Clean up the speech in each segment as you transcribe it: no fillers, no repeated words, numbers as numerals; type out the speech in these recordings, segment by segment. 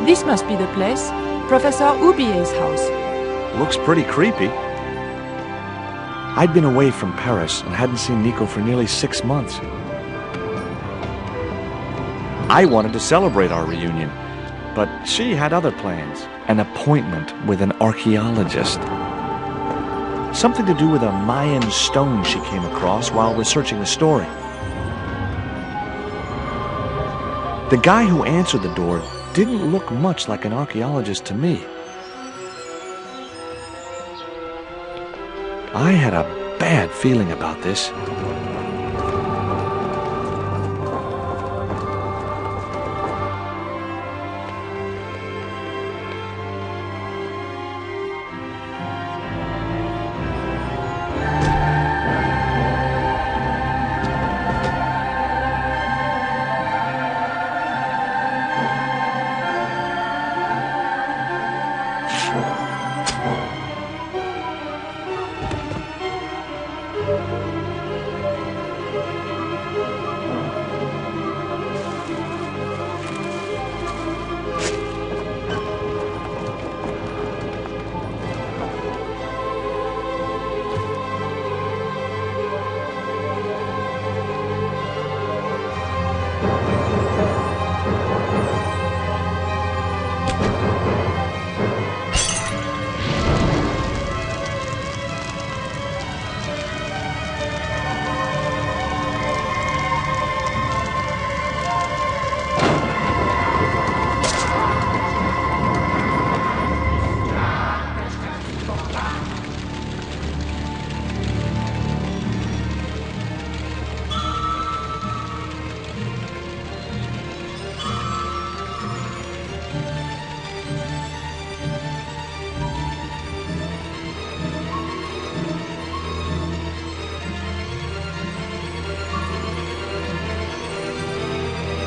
This must be the place. Professor Houbier's house. Looks pretty creepy. I'd been away from Paris and hadn't seen Nico for nearly 6 months. I wanted to celebrate our reunion, but she had other plans. An appointment with an archaeologist. Something to do with a Mayan stone she came across while researching the story. The guy who answered the door didn't look much like an archaeologist to me. I had a bad feeling about this.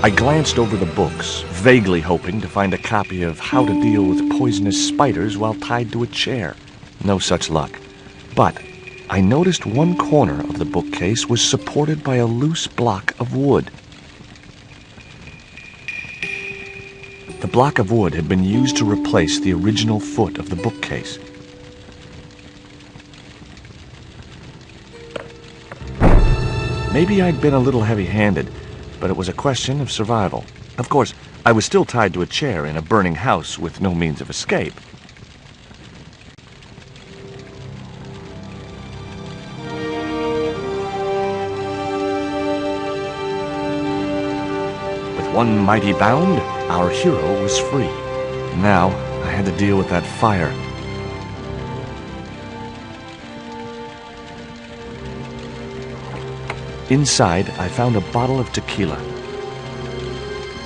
I glanced over the books, vaguely hoping to find a copy of How to Deal with Poisonous Spiders While Tied to a Chair. No such luck. But I noticed one corner of the bookcase was supported by a loose block of wood. The block of wood had been used to replace the original foot of the bookcase. Maybe I'd been a little heavy-handed, but it was a question of survival. Of course, I was still tied to a chair in a burning house with no means of escape. With one mighty bound, our hero was free. Now, I had to deal with that fire. Inside, I found a bottle of tequila.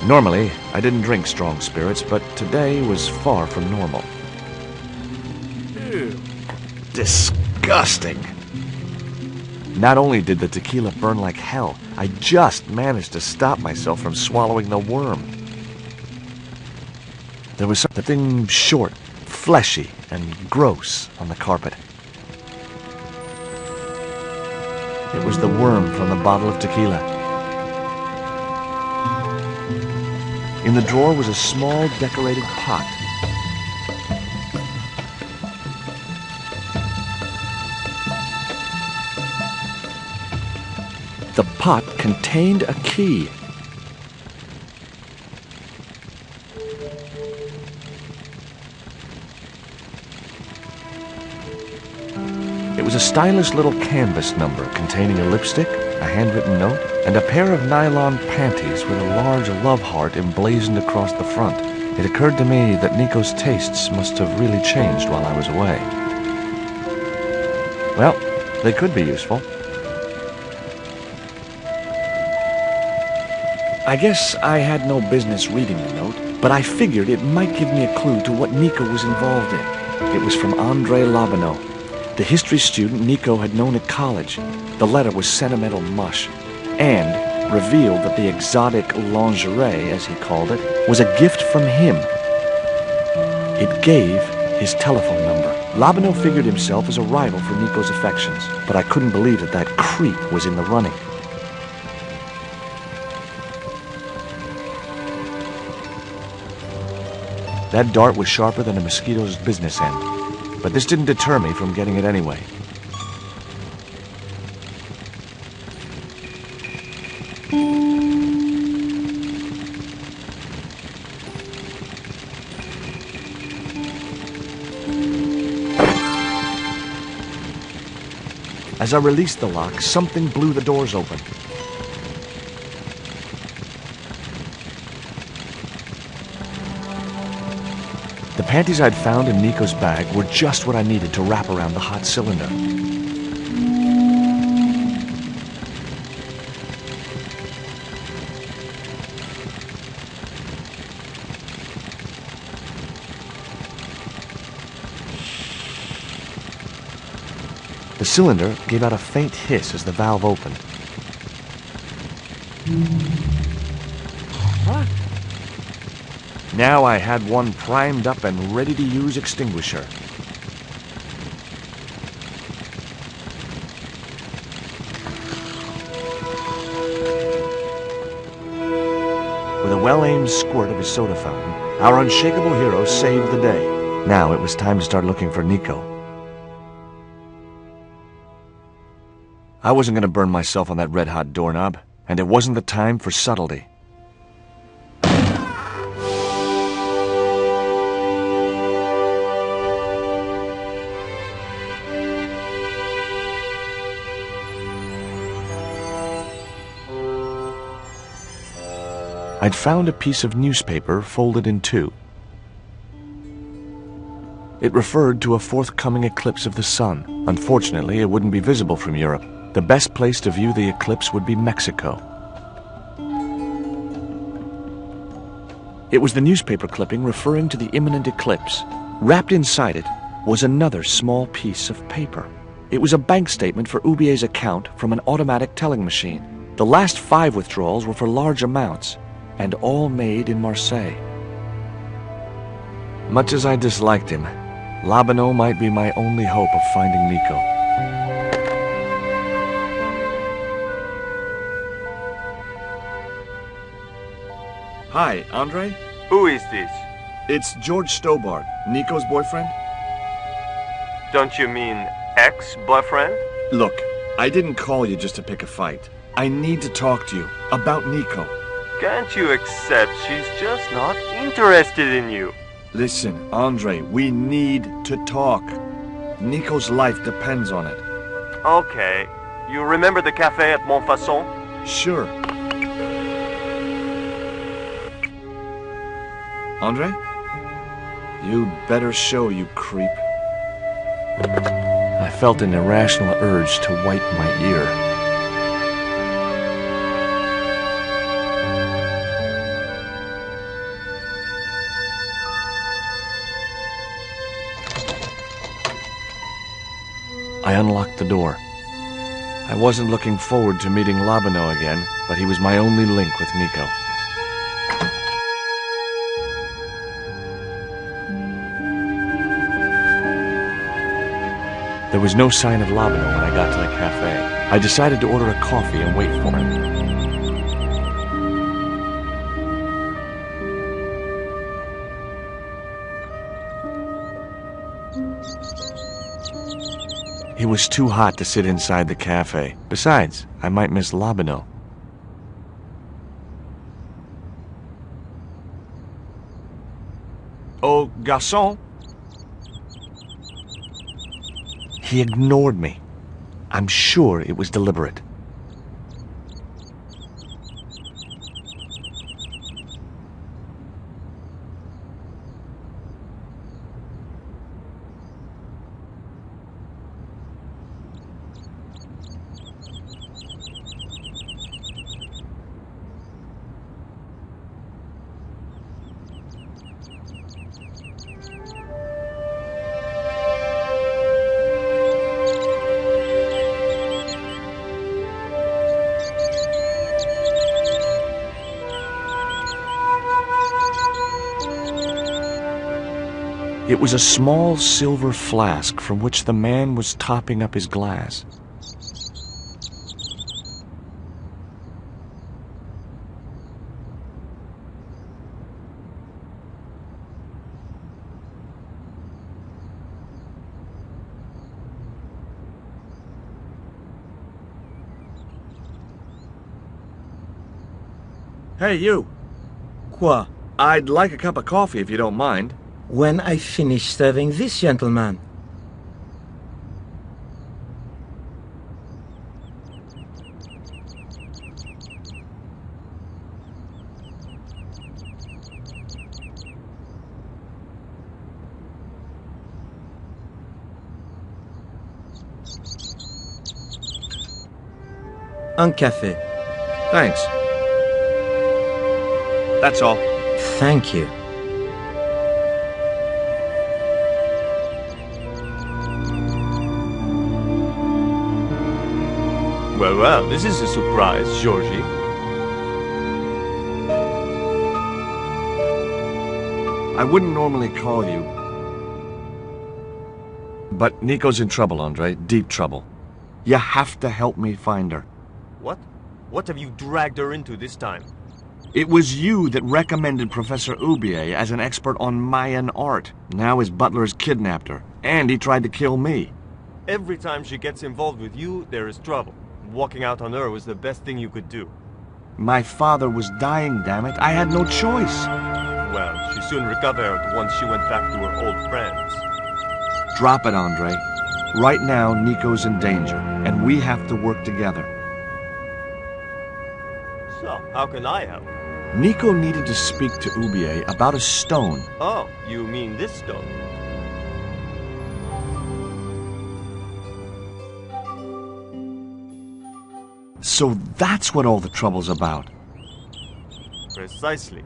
Normally, I didn't drink strong spirits, but today was far from normal. Ew. Disgusting. Not only did the tequila burn like hell, I just managed to stop myself from swallowing the worm. There was something short, fleshy, and gross on the carpet. It was the worm from the bottle of tequila. In the drawer was a small decorated pot. The pot contained a key. It was a stylish little canvas number containing a lipstick, a handwritten note, and a pair of nylon panties with a large love heart emblazoned across the front. It occurred to me that Nico's tastes must have really changed while I was away. Well, they could be useful. I guess I had no business reading the note, but I figured it might give me a clue to what Nico was involved in. It was from André Labanau, the history student Nico had known at college. The letter was sentimental mush, and revealed that the exotic lingerie, as he called it, was a gift from him. It gave his telephone number. Labanau figured himself as a rival for Nico's affections, but I couldn't believe that that creep was in the running. That dart was sharper than a mosquito's business end. But this didn't deter me from getting it anyway. As I released the lock, something blew the doors open. The panties I'd found in Nico's bag were just what I needed to wrap around the hot cylinder. The cylinder gave out a faint hiss as the valve opened. What? Now I had one primed up and ready to use extinguisher. With a well-aimed squirt of his soda fountain, our unshakable hero saved the day. Now it was time to start looking for Nico. I wasn't going to burn myself on that red-hot doorknob, and it wasn't the time for subtlety. I'd found a piece of newspaper folded in two. It referred to a forthcoming eclipse of the sun. Unfortunately, it wouldn't be visible from Europe. The best place to view the eclipse would be Mexico. It was the newspaper clipping referring to the imminent eclipse. Wrapped inside it was another small piece of paper. It was a bank statement for Aubier's account from an automatic telling machine. The last 5 withdrawals were for large amounts, and all made in Marseille. Much as I disliked him, Lobineau might be my only hope of finding Nico. Hi, Andre? Who is this? It's George Stobart, Nico's boyfriend. Don't you mean ex-boyfriend? Look, I didn't call you just to pick a fight. I need to talk to you about Nico. Can't you accept she's just not interested in you? Listen, Andre, we need to talk. Nico's life depends on it. Okay. You remember the cafe at Montfaucon? Sure. Andre? You'd better show, you creep. I felt an irrational urge to wipe my ear. I unlocked the door. I wasn't looking forward to meeting Lobineau again, but he was my only link with Nico. There was no sign of Lobineau when I got to the cafe. I decided to order a coffee and wait for him. It was too hot to sit inside the cafe. Besides, I might miss Lobineau. Oh, garçon? He ignored me. I'm sure it was deliberate. It was a small silver flask from which the man was topping up his glass. Hey, you. Quoi? I'd like a cup of coffee if you don't mind. When I finish serving this gentleman. Un café. Thanks. That's all. Thank you. Well, well, this is a surprise, Georgie. I wouldn't normally call you. But Nico's in trouble, Andre. Deep trouble. You have to help me find her. What? What have you dragged her into this time? It was you that recommended Professor Oubier as an expert on Mayan art. Now his butler's kidnapped her, and he tried to kill me. Every time she gets involved with you, there is trouble. Walking out on her was the best thing you could do. My father was dying, damn it. I had no choice. Well, she soon recovered once she went back to her old friends. Drop it, Andre. Right now, Nico's in danger, and we have to work together. So, how can I help? Nico needed to speak to Oubier about a stone. Oh, you mean this stone? So that's what all the trouble's about. Precisely.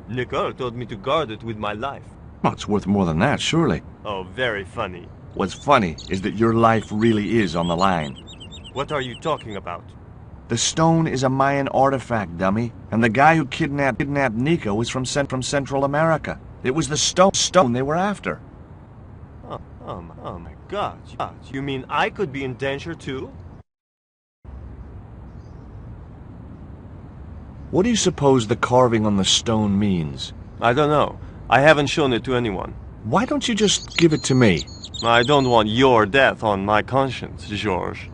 Nicole told me to guard it with my life. Well, it's worth more than that, surely. Oh, very funny. What's funny is that your life really is on the line. What are you talking about? The stone is a Mayan artifact, dummy. And the guy who kidnapped Nico was from Central America. It was the stone they were after. Oh my God. You mean I could be in danger too? What do you suppose the carving on the stone means? I don't know. I haven't shown it to anyone. Why don't you just give it to me? I don't want your death on my conscience, George.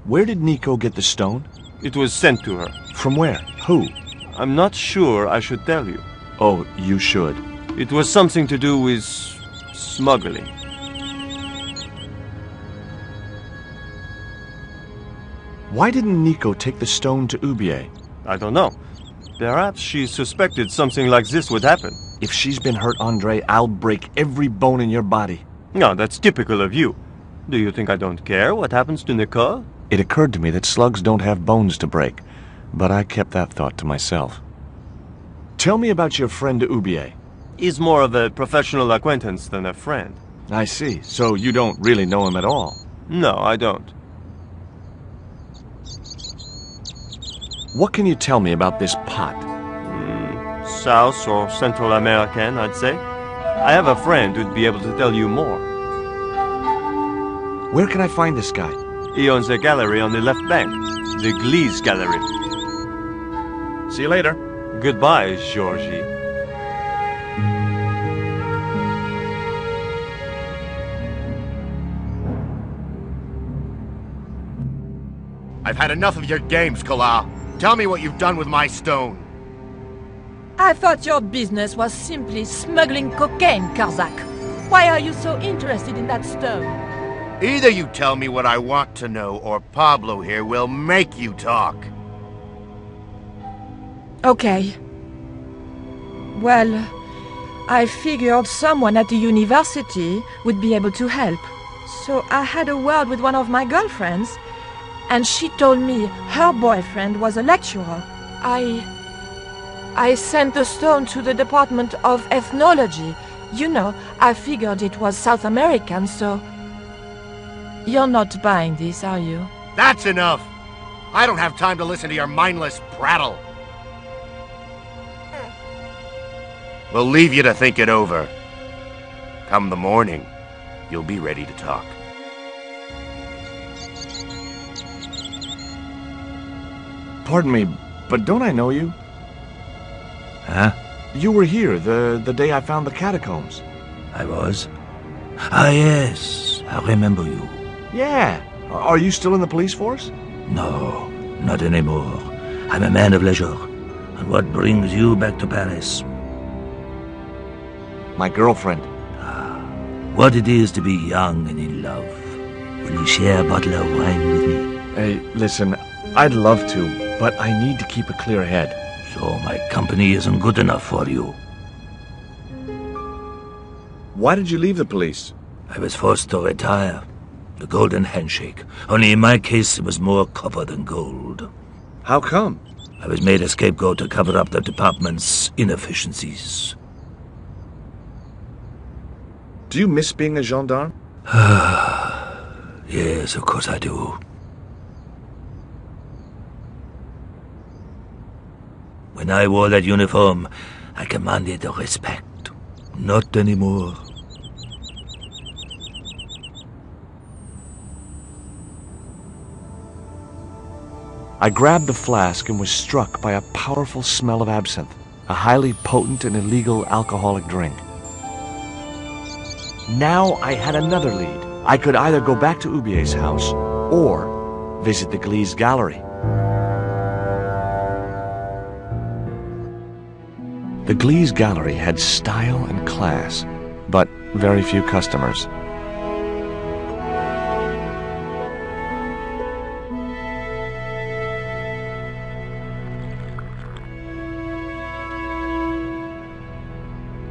Where did Nico get the stone? It was sent to her. From where? Who? I'm not sure I should tell you. Oh, you should. It was something to do with smuggling. Why didn't Nico take the stone to Oubier? I don't know. Perhaps she suspected something like this would happen. If she's been hurt, Andre, I'll break every bone in your body. No, that's typical of you. Do you think I don't care what happens to Nicole? It occurred to me that slugs don't have bones to break, but I kept that thought to myself. Tell me about your friend Oubier. He's more of a professional acquaintance than a friend. I see. So you don't really know him at all? No, I don't. What can you tell me about this pot? South or Central American, I'd say. I have a friend who'd be able to tell you more. Where can I find this guy? He owns a gallery on the left bank. The Gliese Gallery. See you later. Goodbye, Georgie. I've had enough of your games, Kala. Tell me what you've done with my stone. I thought your business was simply smuggling cocaine, Karzak. Why are you so interested in that stone? Either you tell me what I want to know, or Pablo here will make you talk. Okay. Well, I figured someone at the university would be able to help. So I had a word with one of my girlfriends, and she told me her boyfriend was a lecturer. I sent the stone to the Department of Ethnology. You know, I figured it was South American, so... You're not buying this, are you? That's enough! I don't have time to listen to your mindless prattle. We'll leave you to think it over. Come the morning, you'll be ready to talk. Pardon me, but don't I know you? Huh? You were here the day I found the catacombs. I was? Ah, yes. I remember you. Yeah. Are you still in the police force? No, not anymore. I'm a man of leisure. And what brings you back to Paris? My girlfriend. What it is to be young and in love. Will you share a bottle of wine with me? Hey, listen, I'd love to, but I need to keep a clear head. So my company isn't good enough for you. Why did you leave the police? I was forced to retire. The golden handshake. Only in my case, it was more copper than gold. How come? I was made a scapegoat to cover up the department's inefficiencies. Do you miss being a gendarme? Yes, of course I do. When I wore that uniform, I commanded respect. Not anymore. I grabbed the flask and was struck by a powerful smell of absinthe, a highly potent and illegal alcoholic drink. Now I had another lead. I could either go back to Hubier's house or visit the Gliese Gallery. The Gliese Gallery had style and class, but very few customers.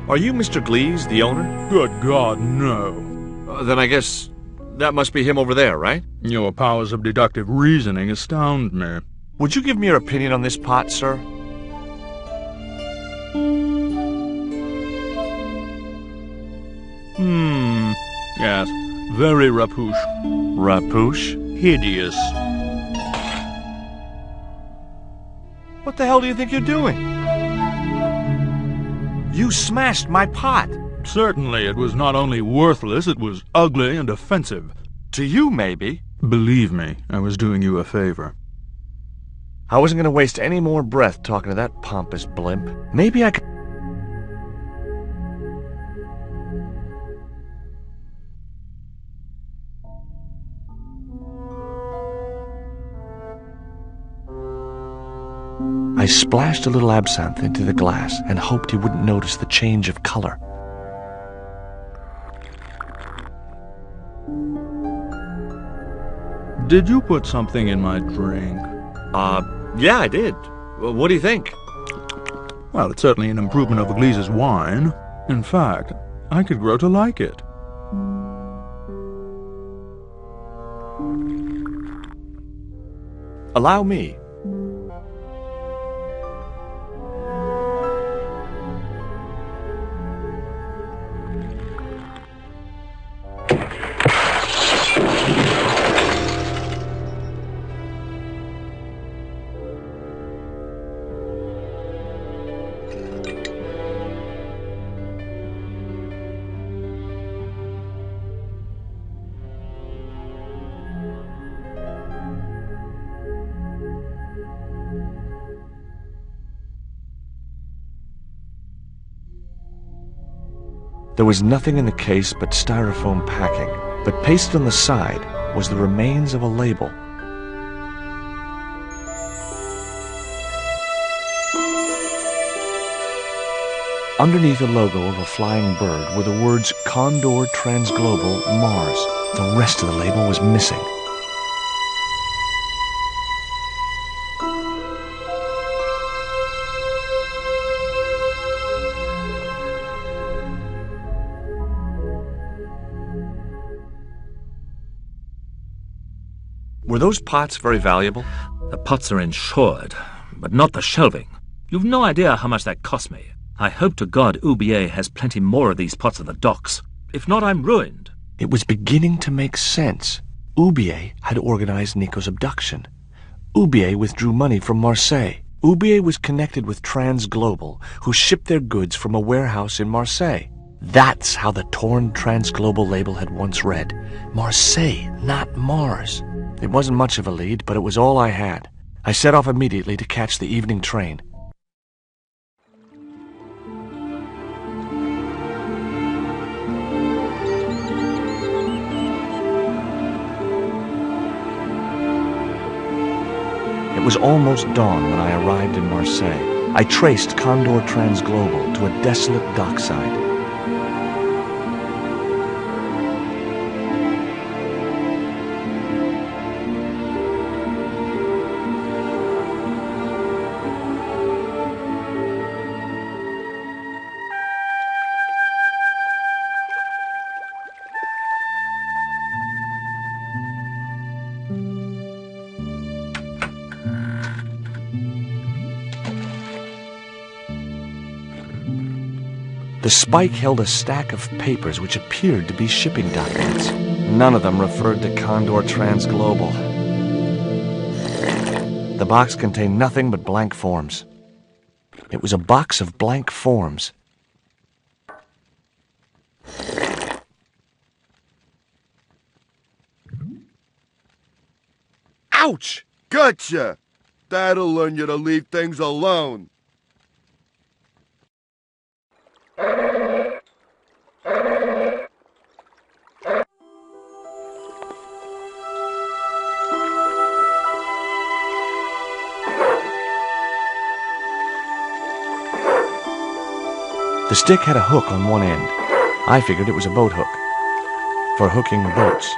Are you Mr. Gliese, the owner? Good God, no. Then I guess that must be him over there, right? Your powers of deductive reasoning astound me. Would you give me your opinion on this pot, sir? Yes, very rapuche. Rapuche? Hideous. What the hell do you think you're doing? You smashed my pot. Certainly it was not only worthless, it was ugly and offensive. To you, maybe. Believe me, I was doing you a favor. I wasn't going to waste any more breath talking to that pompous blimp. Maybe I could... I splashed a little absinthe into the glass and hoped he wouldn't notice the change of color. Did you put something in my drink? Yeah, I did. What do you think? Well, it's certainly an improvement over Gliese's wine. In fact, I could grow to like it. Allow me. There was nothing in the case but styrofoam packing, but pasted on the side was the remains of a label. Underneath the logo of a flying bird were the words Condor Transglobal Mars. The rest of the label was missing. Were those pots very valuable? The pots are insured, but not the shelving. You've no idea how much that cost me. I hope to God Hubier has plenty more of these pots at the docks. If not, I'm ruined. It was beginning to make sense. Hubier had organized Nico's abduction. Hubier withdrew money from Marseille. Hubier was connected with Transglobal, who shipped their goods from a warehouse in Marseille. That's how the torn Transglobal label had once read. Marseille, not Mars. It wasn't much of a lead, but it was all I had. I set off immediately to catch the evening train. It was almost dawn when I arrived in Marseille. I traced Condor Transglobal to a desolate dockside. The spike held a stack of papers which appeared to be shipping documents. None of them referred to Condor Transglobal. The box contained nothing but blank forms. It was a box of blank forms. Ouch! Gotcha! That'll learn you to leave things alone. The stick had a hook on one end. I figured it was a boat hook for hooking boats.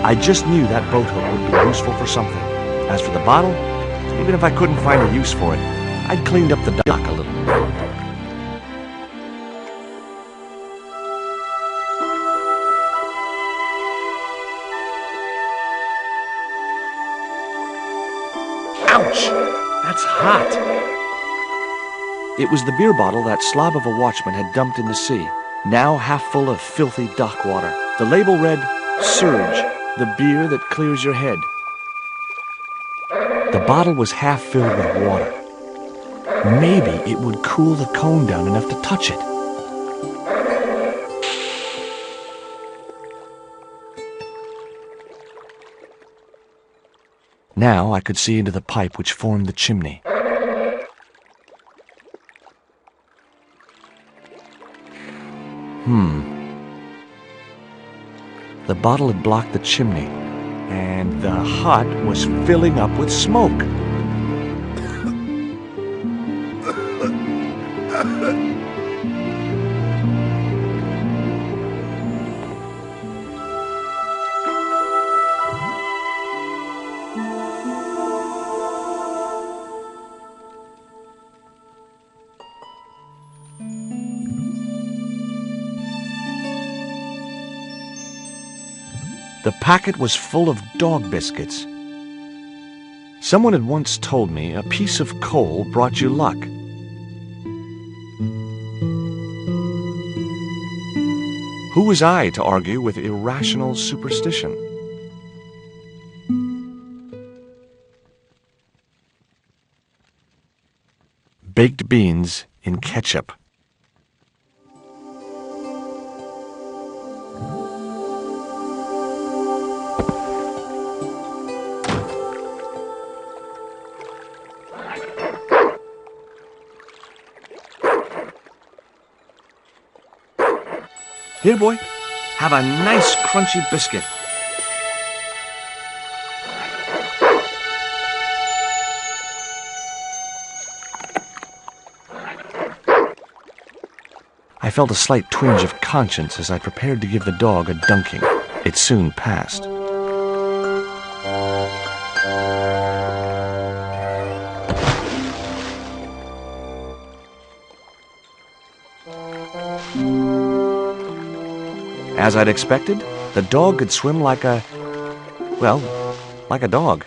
I just knew that boat hook would be useful for something. As for the bottle, even if I couldn't find a use for it, I'd cleaned up the dock a little. Ouch! That's hot! It was the beer bottle that slob of a watchman had dumped in the sea, now half full of filthy dock water. The label read, "Surge, the beer that clears your head." The bottle was half filled with water. Maybe it would cool the cone down enough to touch it. Now I could see into the pipe which formed the chimney. The bottle had blocked the chimney, and the hut was filling up with smoke. The packet was full of dog biscuits. Someone had once told me a piece of coal brought you luck. Who was I to argue with irrational superstition? Baked beans in ketchup. Here, boy, have a nice crunchy biscuit. I felt a slight twinge of conscience as I prepared to give the dog a dunking. It soon passed. As I'd expected, the dog could swim like a dog.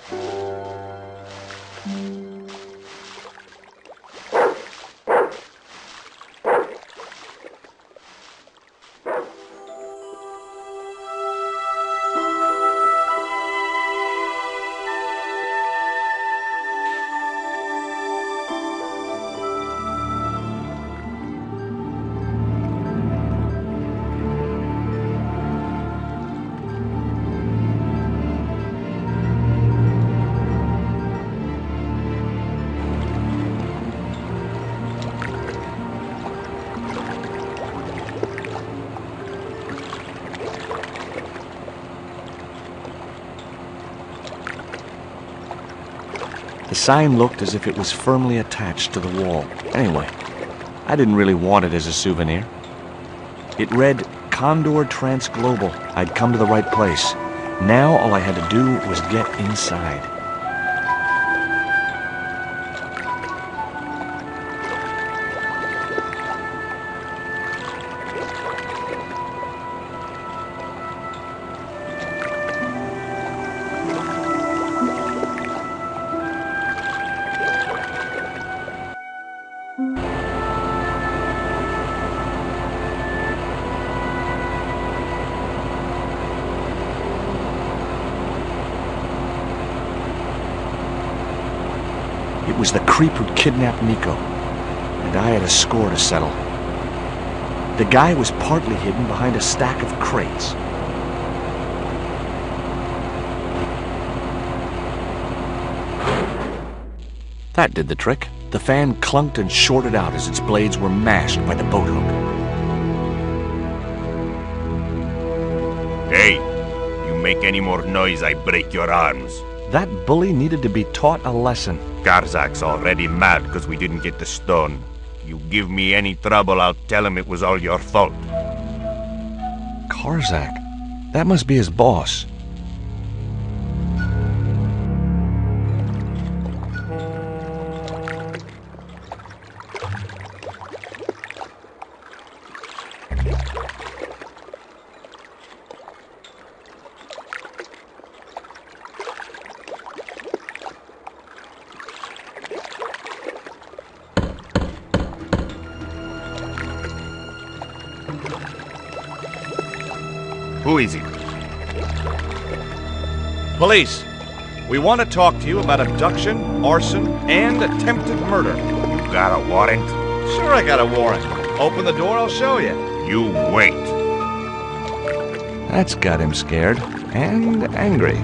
sign looked as if it was firmly attached to the wall. Anyway, I didn't really want it as a souvenir. It read, Condor Transglobal. I'd come to the right place. Now all I had to do was get inside. It was the creep who'd kidnapped Nico, and I had a score to settle. The guy was partly hidden behind a stack of crates. That did the trick. The fan clunked and shorted out as its blades were mashed by the boat hook. Hey, you make any more noise, I break your arms. That bully needed to be taught a lesson. Garzak's already mad because we didn't get the stone. You give me any trouble, I'll tell him it was all your fault. Karzak? That must be his boss. Who is it? Police, we want to talk to you about abduction, arson, and attempted murder. You got a warrant? Sure I got a warrant. Open the door, I'll show you. You wait. That's got him scared and angry.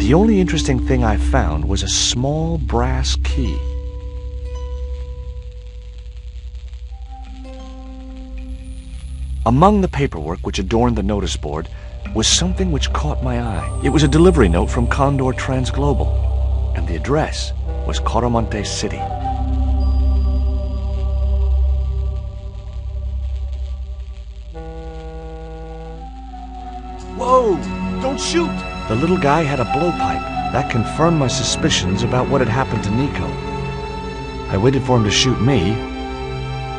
The only interesting thing I found was a small brass key. Among the paperwork which adorned the notice board was something which caught my eye. It was a delivery note from Condor Transglobal, and the address was Coromante City. Whoa! Don't shoot! The little guy had a blowpipe. That confirmed my suspicions about what had happened to Nico. I waited for him to shoot me,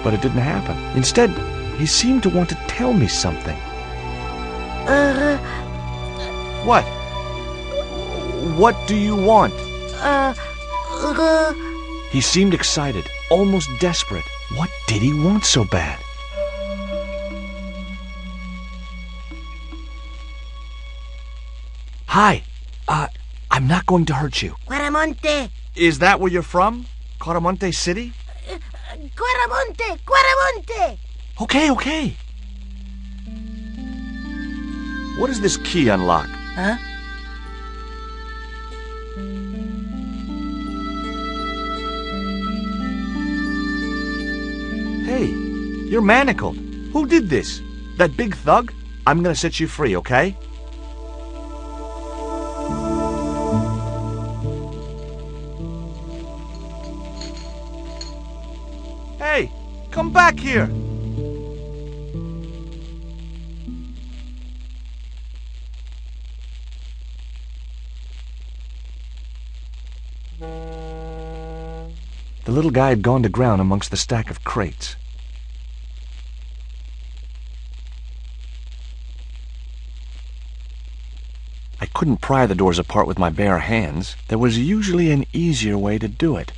but it didn't happen. Instead, he seemed to want to tell me something. What? What do you want? He seemed excited, almost desperate. What did he want so bad? Hi. I'm not going to hurt you. Quaramonte! Is that where you're from? Coromante City? Quaramonte! Quaramonte! Okay. What does this key unlock? Huh? Hey, you're manacled. Who did this? That big thug? I'm gonna set you free, okay? Hey, come back here! The little guy had gone to ground amongst the stack of crates. I couldn't pry the doors apart with my bare hands. There was usually an easier way to do it.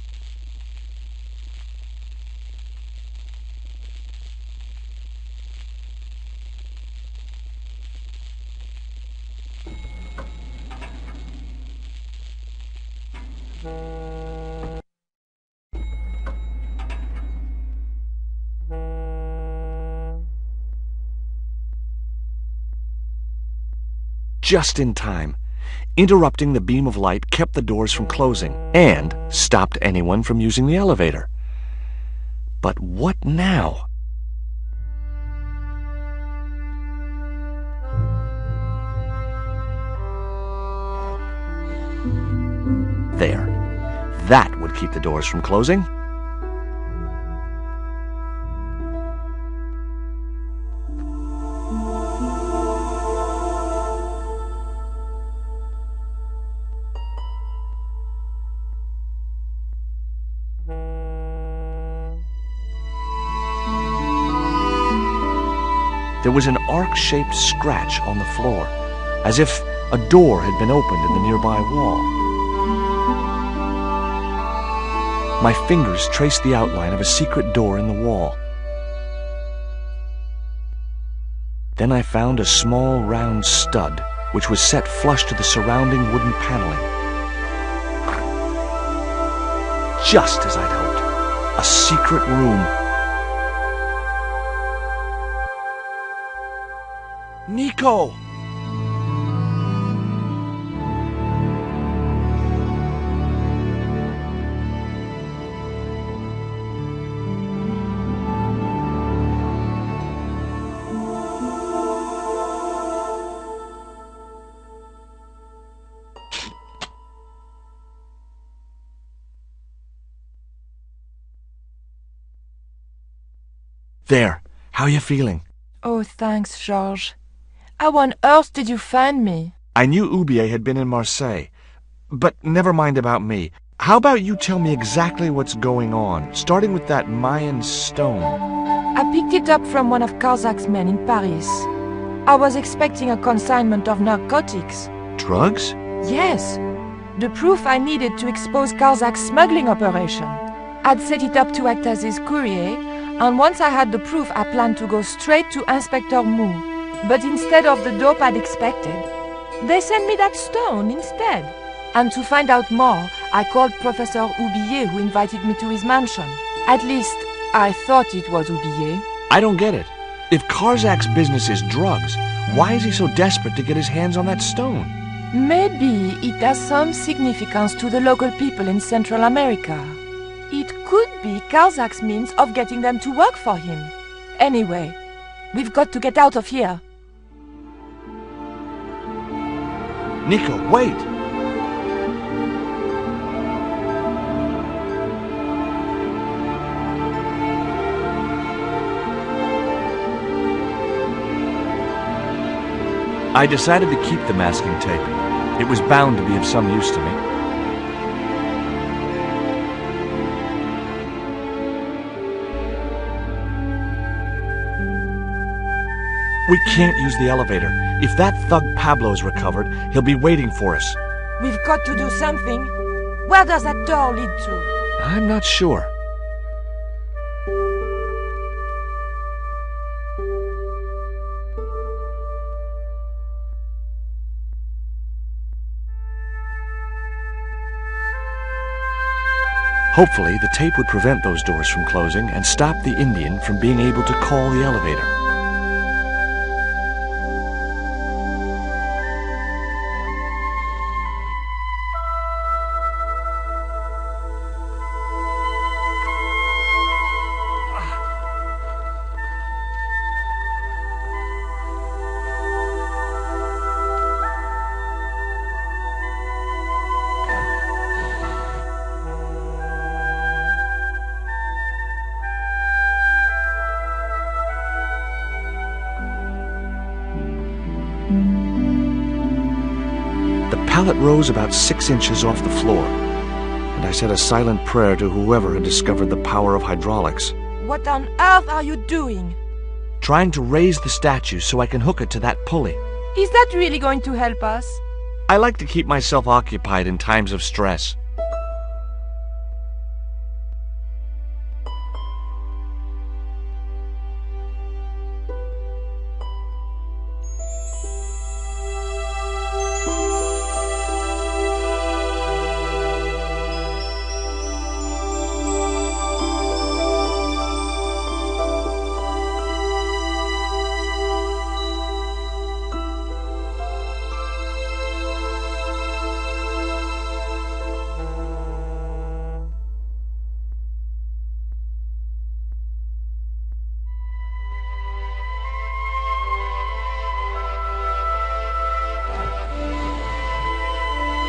Just in time. Interrupting the beam of light kept the doors from closing and stopped anyone from using the elevator. But what now? There. That would keep the doors from closing. There was an arc-shaped scratch on the floor, as if a door had been opened in the nearby wall. My fingers traced the outline of a secret door in the wall. Then I found a small round stud, which was set flush to the surrounding wooden paneling. Just as I'd hoped, a secret room. Nico! There. How are you feeling? Oh, thanks, Georges. How on earth did you find me? I knew Oubier had been in Marseille. But never mind about me. How about you tell me exactly what's going on, starting with that Mayan stone? I picked it up from one of Carzak's men in Paris. I was expecting a consignment of narcotics. Drugs? Yes. The proof I needed to expose Carzak's smuggling operation. I'd set it up to act as his courier, and once I had the proof, I planned to go straight to Inspector Mou. But instead of the dope I'd expected, they sent me that stone instead. And to find out more, I called Professor Oubier, who invited me to his mansion. At least, I thought it was Oubier. I don't get it. If Carzak's business is drugs, why is he so desperate to get his hands on that stone? Maybe it has some significance to the local people in Central America. It could be Carzak's means of getting them to work for him. Anyway, we've got to get out of here. Nico, wait! I decided to keep the masking tape. It was bound to be of some use to me. We can't use the elevator. If that thug Pablo's recovered, he'll be waiting for us. We've got to do something. Where does that door lead to? I'm not sure. Hopefully, the tape would prevent those doors from closing and stop the Indian from being able to call the elevator. The pallet rose about 6 inches off the floor, and I said a silent prayer to whoever had discovered the power of hydraulics. What on earth are you doing? Trying to raise the statue so I can hook it to that pulley. Is that really going to help us? I like to keep myself occupied in times of stress.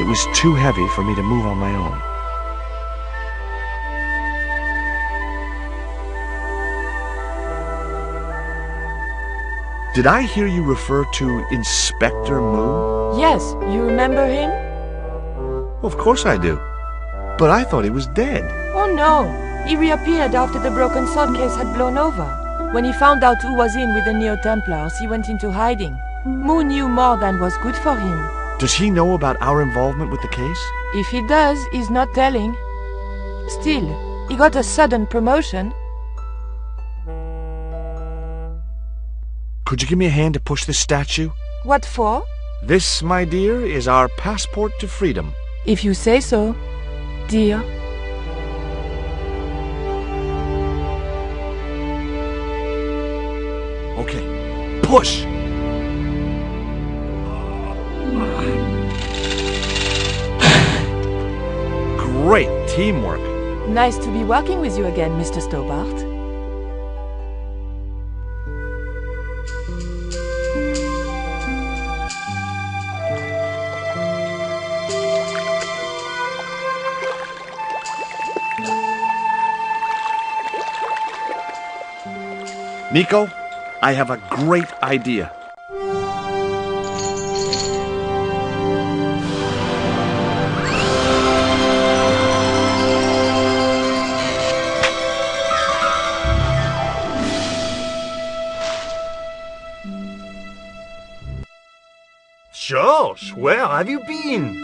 It was too heavy for me to move on my own. Did I hear you refer to Inspector Moon? Yes, you remember him? Of course I do. But I thought he was dead. Oh no, he reappeared after the broken sword case had blown over. When he found out who was in with the Neo-Templars, he went into hiding. Moon knew more than was good for him. Does he know about our involvement with the case? If he does, he's not telling. Still, he got a sudden promotion. Could you give me a hand to push this statue? What for? This, my dear, is our passport to freedom. If you say so, dear. Okay, push! Great teamwork. Nice to be working with you again, Mr. Stobart. Nico, I have a great idea. George, where have you been?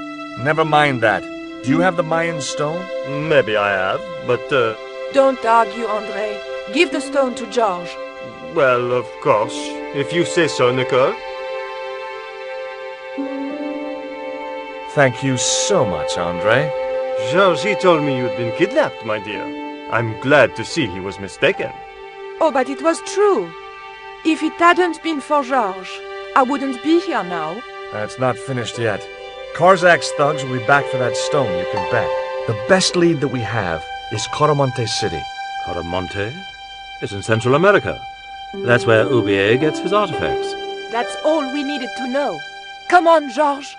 Never mind that. Do you have the Mayan stone? Maybe I have, but, Don't argue, André. Give the stone to George. well, of course, if you say so, Nicole. Thank you so much, André. George, he told me you'd been kidnapped, my dear. I'm glad to see he was mistaken. Oh, but it was true. If it hadn't been for George, I wouldn't be here now. It's not finished yet. Karzak's thugs will be back for that stone, you can bet. The best lead that we have is Coromonte City. Coromonte? It's in Central America. That's where Ubier gets his artifacts. That's all we needed to know. Come on, George.